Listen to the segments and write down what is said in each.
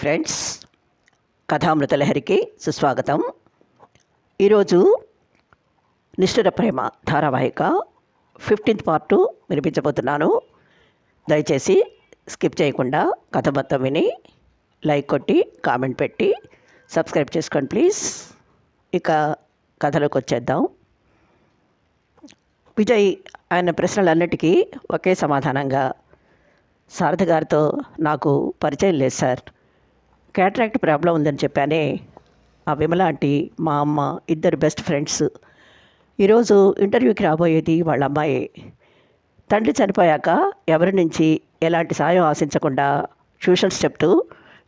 Friends, కథామృత లహరికి సుస్వాగతం. ఈరోజు నిష్ఠుర ప్రేమ ధారావాహిక 15th పార్ట్ వినిపించబోతున్నాను. దయచేసి స్కిప్ చేయకుండా కథ మొత్తం విని లైక్ కొట్టి కామెంట్ పెట్టి సబ్స్క్రైబ్ చేసుకోండి ప్లీజ్. ఇక కథలోకి వచ్చేద్దాం. విజయ్ ఆయన ప్రశ్నలన్నిటికీ ఒకే సమాధానంగా, శారద గారితో నాకు పరిచయం లేదు సార్, క్యాట్రాక్ట్ ప్రాబ్లం ఉందని చెప్పానే. ఆ విమల ఆంటీ మా అమ్మ ఇద్దరు బెస్ట్ ఫ్రెండ్స్. ఈరోజు ఇంటర్వ్యూకి రాబోయేది వాళ్ళ అమ్మాయి. తండ్రి చనిపోయాక ఎవరి నుంచి ఎలాంటి సాయం ఆశించకుండా ట్యూషన్స్ చెప్తూ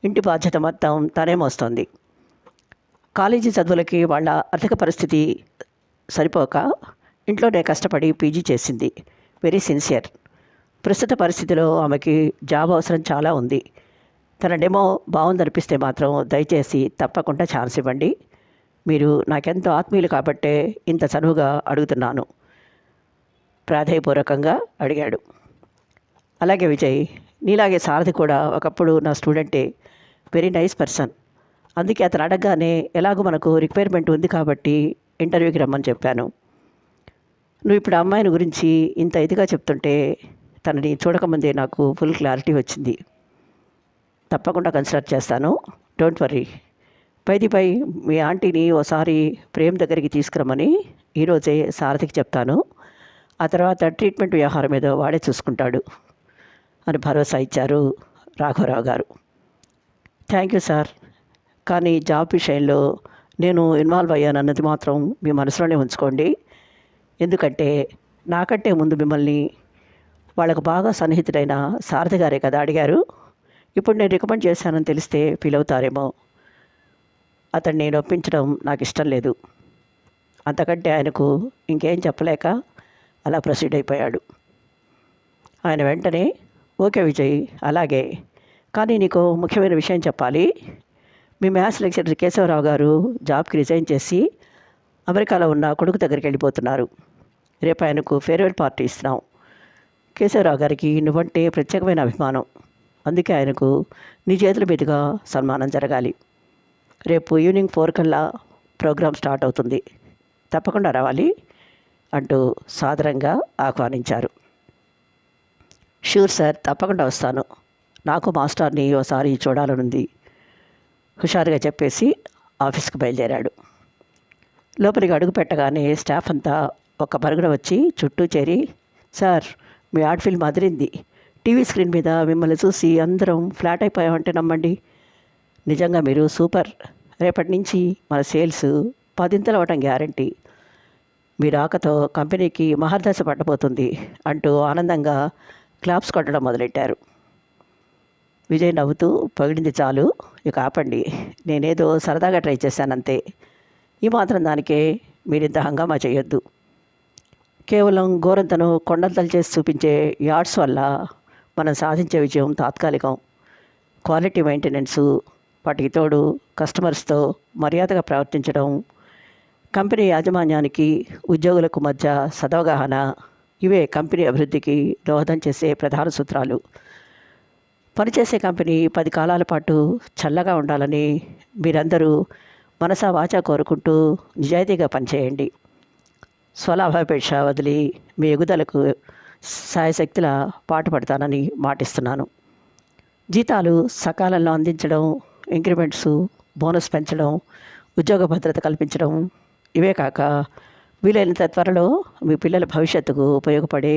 ఇంటి బాధ్యత మొత్తం తనే మోస్తోంది. కాలేజీ చదువులకి వాళ్ళ ఆర్థిక పరిస్థితి సరిపోక ఇంట్లోనే కష్టపడి పీజీ చేసింది. Very sincere. ప్రస్తుత పరిస్థితిలో ఆమెకి జాబ్ అవసరం చాలా ఉంది. తన డెమో బాగుందనిపిస్తే మాత్రం దయచేసి తప్పకుండా ఛాన్స్ ఇవ్వండి. మీరు నాకెంతో ఆత్మీయులు కాబట్టే ఇంత చనువుగా అడుగుతున్నాను, ప్రాధేయపూర్వకంగా అడిగాడు. అలాగే విజయ్, నీలాగే సారథి కూడా ఒకప్పుడు నా స్టూడెంటే. Very nice person. అందుకే అతను అడగగానే ఎలాగో మనకు రిక్వైర్మెంట్ ఉంది కాబట్టి ఇంటర్వ్యూకి రమ్మని చెప్పాను. నువ్వు ఇప్పుడు అమ్మాయిని గురించి ఇంత ఇదిగా చెప్తుంటే తనని చూడకముందే నాకు ఫుల్ క్లారిటీ వచ్చింది. తప్పకుండా కన్సిడర్ చేస్తాను, డోంట్ వర్రీ. పై మీ ఆంటీని ఓసారి ప్రేమ్ దగ్గరికి తీసుకురమ్మని ఈరోజే సారథికి చెప్తాను. ఆ తర్వాత ట్రీట్మెంట్ వ్యవహారం ఏదో వాడే చూసుకుంటాడు అని భరోసా ఇచ్చారు రాఘవరావు గారు. థ్యాంక్ యూ సార్, కానీ జాబ్ విషయంలో నేను ఇన్వాల్వ్ అయ్యానన్నది మాత్రం మీ మనసులోనే ఉంచుకోండి. ఎందుకంటే నాకంటే ముందు మిమ్మల్ని వాళ్ళకు బాగా సన్నిహితుడైన శారద గారే కదా అడిగారు. ఇప్పుడు నేను రికమెండ్ చేశానని తెలిస్తే ఫీల్ అవుతారేమో. అతన్ని నేను ఒప్పించడం నాకు ఇష్టం లేదు. అంతకంటే ఆయనకు ఇంకేం చెప్పలేక అలా ప్రొసీడ్ అయిపోయాడు. ఆయన వెంటనే, ఓకే విజయ్, అలాగే, కానీ నీకు ముఖ్యమైన విషయం చెప్పాలి. మీ మ్యాథ్స్ లెక్చరర్ కేశవరావు గారు జాబ్కి రిజైన్ చేసి అమెరికాలో ఉన్న కొడుకు దగ్గరికి వెళ్ళిపోతున్నారు. రేపు ఆయనకు ఫేర్వెల్ పార్టీ ఇస్తున్నాం. కేశవరావు గారికి నువ్వంటే ప్రత్యేకమైన అభిమానం. అందుకే ఆయనకు నీ చేతుల మీదుగా సన్మానం జరగాలి. రేపు ఈవినింగ్ 4 కల్లా ప్రోగ్రాం స్టార్ట్ అవుతుంది. తప్పకుండా రావాలి అంటూ సాదరంగా ఆహ్వానించారు. షూర్ సార్, తప్పకుండా వస్తాను. నాకు మాస్టర్ని ఓసారి చూడాలనుంది, హుషారుగా చెప్పేసి ఆఫీస్కి బయలుదేరాడు. లోపలికి అడుగు పెట్టగానే స్టాఫ్ అంతా ఒక పరుగున వచ్చి చుట్టూ చేరి, సార్ మీ ఆర్ట్ ఫిల్మ్ అదిరింది. టీవీ స్క్రీన్ మీద మిమ్మల్ని చూసి అందరం ఫ్లాట్ అయిపోయామంటే నమ్మండి. నిజంగా మీరు సూపర్. రేపటి నుంచి మన సేల్స్ 10 అవ్వటం గ్యారంటీ. మీ రాకతో కంపెనీకి మహర్దశ పట్టబోతుంది అంటూ ఆనందంగా క్లాప్స్ కొట్టడం మొదలెట్టారు. విజయ్ నవ్వుతూ, పొగిడింది చాలు, ఇక ఆపండి. నేనేదో సరదాగా ట్రై చేశానంతే. ఈ మాత్రం దానికే మీరింత హంగామా చేయొద్దు. కేవలం గోరంతను కొండంతలు చేసి చూపించే యార్డ్స్ వల్ల మనం సాధించే విజయం తాత్కాలికం. క్వాలిటీ మెయింటెనెన్సు, వాటికి తోడు కస్టమర్స్తో మర్యాదగా ప్రవర్తించడం, కంపెనీ యాజమాన్యానికి ఉద్యోగులకు మధ్య సదవగాహన, ఇవే కంపెనీ అభివృద్ధికి దోహదం చేసే ప్రధాన సూత్రాలు. పనిచేసే కంపెనీ 10 కాలాల పాటు చల్లగా ఉండాలని మీరందరూ మనసా వాచా కోరుకుంటూ నిజాయితీగా పనిచేయండి. స్వలాభాపేక్ష వదిలి మీ ఎగుదలకు సాయశక్తిలా పాటుపడతానని మాటిస్తున్నాను. జీతాలు సకాలంలో అందించడం, ఇంక్రిమెంట్స్, బోనస్ పెంచడం, ఉద్యోగ భద్రత కల్పించడం, ఇవే కాక వీలైనంత త్వరలో మీ పిల్లల భవిష్యత్తుకు ఉపయోగపడే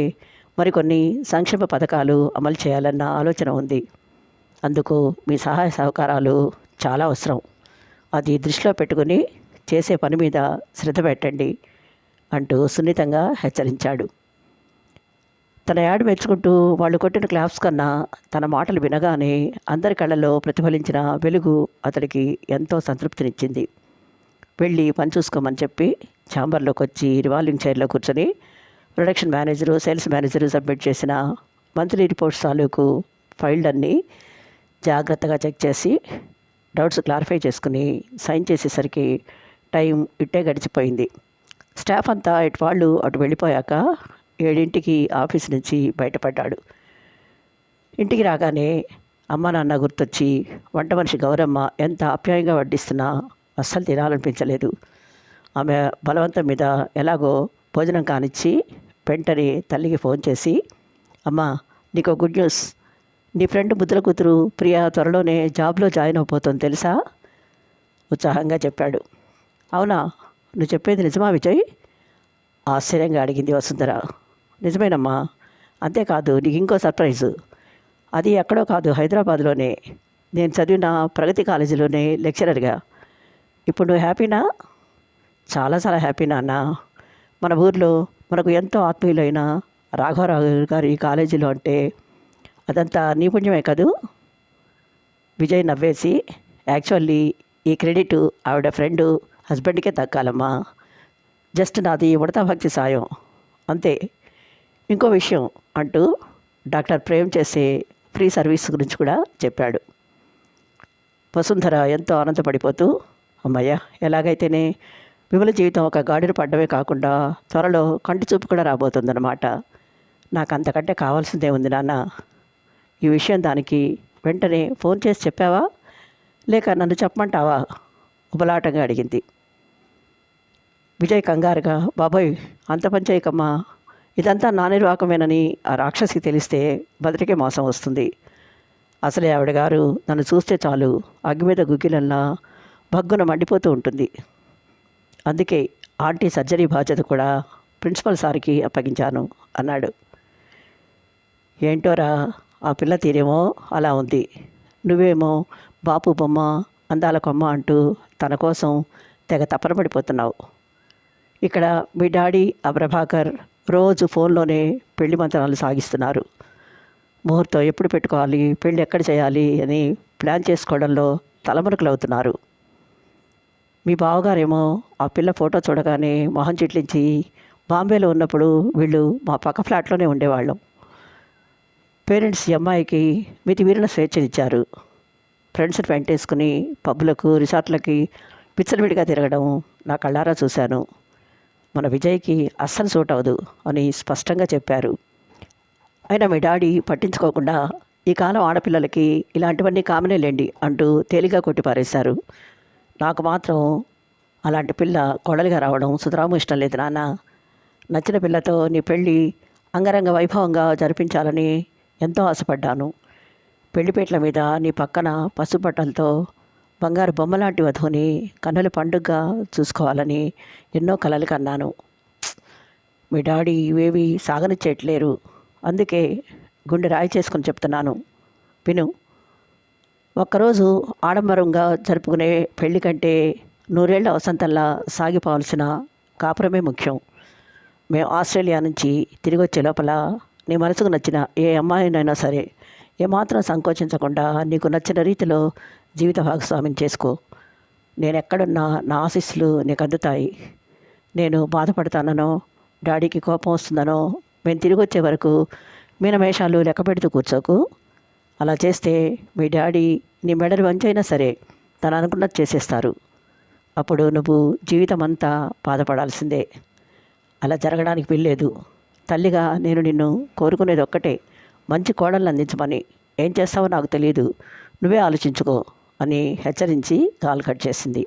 మరికొన్ని సంక్షేమ పథకాలు అమలు చేయాలన్న ఆలోచన ఉంది. అందుకు మీ సహాయ సహకారాలు చాలా అవసరం. అది దృష్టిలో పెట్టుకుని చేసే పని మీద శ్రద్ధ పెట్టండి అంటూ సున్నితంగా హెచ్చరించాడు. తన యాడ్ మెచ్చుకుంటూ వాళ్ళు కొట్టిన క్లాప్స్ కన్నా తన మాటలు వినగానే అందరి కళ్ళలో ప్రతిఫలించిన వెలుగు అతడికి ఎంతో సంతృప్తినిచ్చింది. వెళ్ళి పని చూసుకోమని చెప్పి ఛాంబర్లోకి వచ్చి రివాల్వింగ్ చైర్లో కూర్చొని production manager, sales manager submit చేసిన మంత్లీ రిపోర్ట్స్ తాలూకు ఫైళ్ళన్నీ జాగ్రత్తగా చెక్ చేసి డౌట్స్ క్లారిఫై చేసుకుని సైన్ చేసేసరికి టైం ఇట్టే గడిచిపోయింది. స్టాఫ్ అంతా ఇటు వాళ్ళు అటు వెళ్ళిపోయాక 7ంటికి ఆఫీస్ నుంచి బయటపడ్డాడు. ఇంటికి రాగానే అమ్మ నాన్న గుర్తొచ్చి వంట మనిషి గౌరమ్మ ఎంత ఆప్యాయంగా వడ్డిస్తున్నా అస్సలు తినాలనిపించలేదు. ఆమె బలవంతం మీద ఎలాగో భోజనం కానిచ్చి వెంటనే తల్లికి ఫోన్ చేసి, అమ్మ నీకు గుడ్ న్యూస్, నీ ఫ్రెండ్ ముద్దుల కూతురు ప్రియా త్వరలోనే జాబ్లో జాయిన్ అయిపోతుంది తెలుసా, ఉత్సాహంగా చెప్పాడు. అవునా, నువ్వు చెప్పేది నిజమా విజయ్? ఆశ్చర్యంగా అడిగింది వసుంధర. నిజమేనమ్మా, అంతేకాదు నీకు ఇంకో సర్ప్రైజు. అది ఎక్కడో కాదు, హైదరాబాద్లోనే, నేను చదివిన ప్రగతి కాలేజీలోనే లెక్చరర్గా. ఇప్పుడు నువ్వు హ్యాపీనా? చాలా చాలా హ్యాపీ నాన్న. మన ఊర్లో మనకు ఎంతో ఆత్మీయులైన రాఘవరావు గారు ఈ కాలేజీలో అంటే అదంతా నీ పుణ్యమే కదూ. విజయ్ నవ్వేసి, యాక్చువల్లీ ఈ క్రెడిట్ ఆవిడ ఫ్రెండు హస్బెండ్కే దక్కాలమ్మా. జస్ట్ నాది ఉడతా భక్తి సాయం అంతే. ఇంకో విషయం అంటూ డాక్టర్ ప్రేమ్ చేసే ఫ్రీ సర్వీస్ గురించి కూడా చెప్పాడు. వసుంధర ఎంతో ఆనందపడిపోతూ, అమ్మయ్య, ఎలాగైతేనే విమల జీవితం ఒక గాడిన పడ్డమే కాకుండా త్వరలో కంటి చూపు కూడా రాబోతుందన్నమాట. నాకు అంతకంటే కావాల్సిందే ఉంది నాన్న. ఈ విషయం దానికి వెంటనే ఫోన్ చేసి చెప్పావా, లేక నన్ను చెప్పమంటావా, ఉబలాటంగా అడిగింది. విజయ్ కంగారుగా, బాబోయ్ అంత పంచాయికమ్మా, ఇదంతా నా నిర్వాకమేనని ఆ రాక్షసికి తెలిస్తే బదిరికే మోసం వస్తుంది. అసలే ఆవిడ గారు నన్ను చూస్తే చాలు అగ్గి మీద గుగ్గిలల్లా భగ్గున మండిపోతూ ఉంటుంది. అందుకే ఆంటీ సర్జరీ బాధ్యత కూడా ప్రిన్సిపల్ సార్కి అప్పగించాను అన్నాడు. ఏంటోరా, ఆ పిల్ల తీరేమో అలా ఉంది. నువ్వేమో బాపు బొమ్మ అందాల కొమ్మ అంటూ తన కోసం తెగ తపన పడిపోతున్నావు. ఇక్కడ మీ డాడీ ఆ ప్రభాకర్ రోజు ఫోన్లోనే పెళ్లి మంత్రాలు సాగిస్తున్నారు. ముహూర్తం ఎప్పుడు పెట్టుకోవాలి, పెళ్ళి ఎక్కడ చేయాలి అని ప్లాన్ చేసుకోవడంలో తలమునకలు అవుతున్నారు. మీ బావగారేమో ఆ పిల్ల ఫోటో చూడగానే మొహం చిట్లించి, బాంబేలో ఉన్నప్పుడు వీళ్ళు మా పక్క ఫ్లాట్లోనే ఉండేవాళ్ళం. పేరెంట్స్ ఈ అమ్మాయికి మితిమీరిన స్వేచ్ఛనిచ్చారు. ఫ్రెండ్స్ని వెంటేసుకుని పబ్బులకు రిసార్ట్లకి విచ్చలవిడిగా తిరగడం నా కళ్ళారా చూశాను. మన విజయ్కి అస్సలు సూట్ అవ్వదు అని స్పష్టంగా చెప్పారు. అయినా మీ డాడీ పట్టించుకోకుండా, ఈ కాలం ఆడపిల్లలకి ఇలాంటివన్నీ కామనేలేండి అంటూ తేలిగా కొట్టిపారేశారు. నాకు మాత్రం అలాంటి పిల్ల కోడలిగా రావడం సుతరాము ఇష్టం లేదు నాన్న. నచ్చిన పిల్లతో నీ పెళ్ళి అంగరంగ వైభవంగా జరిపించాలని ఎంతో ఆశపడ్డాను. పెళ్లిపేట్ల మీద నీ పక్కన పసుబట్టలతో బంగారు బొమ్మలాంటి వధువుని కన్నుల పండుగగా చూసుకోవాలని ఎన్నో కలలు కన్నాను. మీ డాడీ ఇవేవి సాగనిచ్చేయట్లేరు. అందుకే గుండె రాయి చేసుకుని చెప్తున్నాను, విను. ఒక్కరోజు ఆడంబరంగా జరుపుకునే పెళ్లి కంటే నూరేళ్ల వసంతంలా సాగిపోవాల్సిన కాపురమే ముఖ్యం. మేము ఆస్ట్రేలియా నుంచి తిరిగి వచ్చే లోపల నీ మనసుకు నచ్చిన ఏ అమ్మాయినైనా సరే ఏమాత్రం సంకోచించకుండా నీకు నచ్చిన రీతిలో జీవిత భాగస్వామిని చేసుకో. నేను ఎక్కడున్నా నా ఆశీస్సులు నీకు అందుతాయి. నేను బాధపడతానో, డాడీకి కోపం వస్తుందనో మేము తిరిగి వచ్చే వరకు మీనమేషాలు లెక్క పెడుతూ కూర్చోకు. అలా చేస్తే మీ డాడీ నీ మెడలు వంచైనా సరే తను అనుకున్నది చేసేస్తారు. అప్పుడు నువ్వు జీవితం అంతా బాధపడాల్సిందే. అలా జరగడానికి వీల్లేదు. తల్లిగా నేను నిన్ను కోరుకునేది ఒక్కటే, మంచి కోడళ్ళు అందించమని. ఏం చేస్తావో నాకు తెలియదు, నువ్వే ఆలోచించుకో అని హెచ్చరించి కాల్ కట్ చేసింది.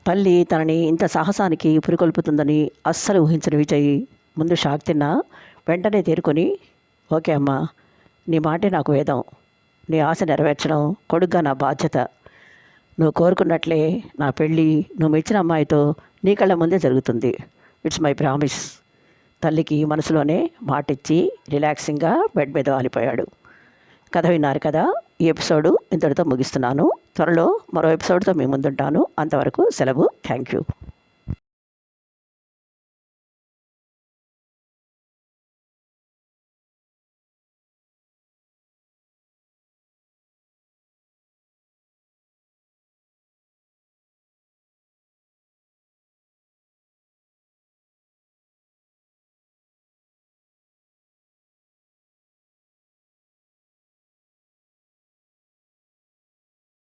తల్లి తనని ఇంత సాహసానికి పురికొల్పుతుందని అస్సలు ఊహించిన విజయ్ ముందు షాక్ తిన్నా వెంటనే తేరుకొని, ఓకే అమ్మా, నీ మాటే నాకు వేదం. నీ ఆశ నెరవేర్చడం కొడుగ్గా నా బాధ్యత. నువ్వు కోరుకున్నట్లే నా పెళ్ళి నువ్వు మెచ్చిన అమ్మాయితో నీ కళ్ళ ముందే జరుగుతుంది. It's my promise. తల్లికి మనసులోనే మాటిచ్చి రిలాక్సింగ్గా బెడ్ మీద వాలిపోయాడు. కథ విన్నారు కదా. ఈ ఎపిసోడు ఇంతటితో ముగిస్తున్నాను. త్వరలో మరో ఎపిసోడ్తో మీ ముందుంటాను. అంతవరకు సెలవు. Thank you.